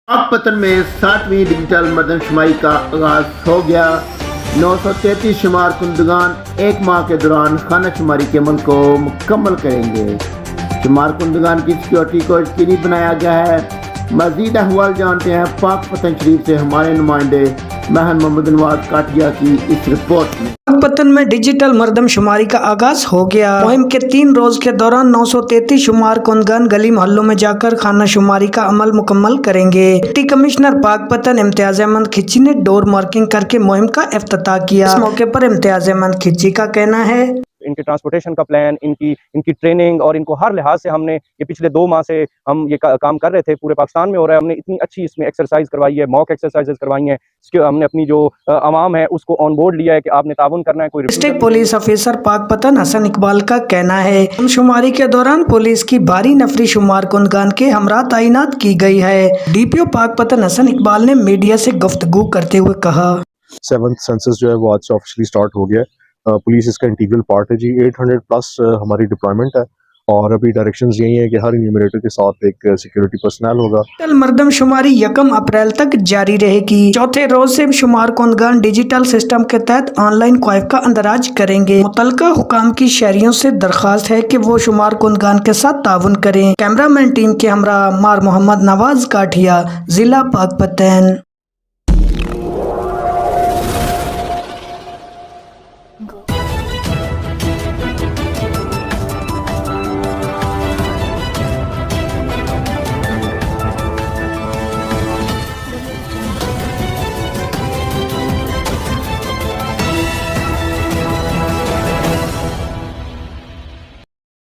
पाकपतन में 60वीं डिजिटल मरदमशुमारी का आगाज हो गया। 933 शुमार कुंदगान एक माह के दौरान खाना शुमारी के अमल को मुकम्मल करेंगे। शुमार कुंदगान की सिक्योरिटी को यकीनी बनाया गया है। मजीद अहवाल जानते हैं पाकपतन शरीफ से हमारे नुमाइंदे महन मोहम्मद नवाज काटिया की इस रिपोर्ट में। पाकपतन में डिजिटल मरदमशुमारी का आगाज हो गया। मुहिम के 3 रोज के दौरान 933 शुमार कुंदगान गली मोहल्लों में जाकर खाना शुमारी का अमल मुकम्मल करेंगे। डिप्टी कमिश्नर पाकपतन इम्तियाज अहमद खिच्ची ने डोर मार्किंग करके मुहिम का इफ्तिताह किया। इस मौके पर इम्तियाज अहमद खिच्ची का कहना है, इनके ट्रांसपोर्टेशन का प्लान, इनकी ट्रेनिंग और इनको हर लिहाज से हमने ये पिछले 2 माह से हम ये काम कर रहे थे। पूरे पाकिस्तान में हो रहा है। हमने इतनी अच्छी इसमें एक्सरसाइज करवाई है, मॉक एक्सरसाइजेस करवाई हैं। इसके हमने अपनी जो आवाम है उसको ऑन बोर्ड लिया है कि आपने ताउन करना है। कोई district police officer Pakpattan Hasan Iqbal का कहना है, शुमारी के दौरान पुलिस की भारी नफरी शुमार कुंदगान के हमरा तैनात की गई है। डीपीओ पाकपतन हसन इकबाल ने मीडिया से गुफ्तगू करते हुए कहा, 7th सेंसस जो है वो आज से ऑफिशियली स्टार्ट हो गया। पुलिस इसका इंटीग्रल पार्ट है जी। 800 प्लस हमारी डिप्लॉयमेंट है और अभी डायरेक्शंस यही है कि हर इन्यूमरेटर के साथ एक सिक्योरिटी पर्सनल होगा। डिजिटल मरदमशुमारी 1 अप्रैल तक जारी रहेगी। चौथे रोज से शुमार कुंदगान डिजिटल सिस्टम के तहत ऑनलाइन क्वाइफ का अंदराज करेंगे। मुतलका हुकाम की शहरियों से दरख्वास्त है कि वो शुमार कुंदगान के साथ ताउन करें। कैमरामैन टीम के हमरा मार मोहम्मद नवाज काठिया, जिला पाकपतन।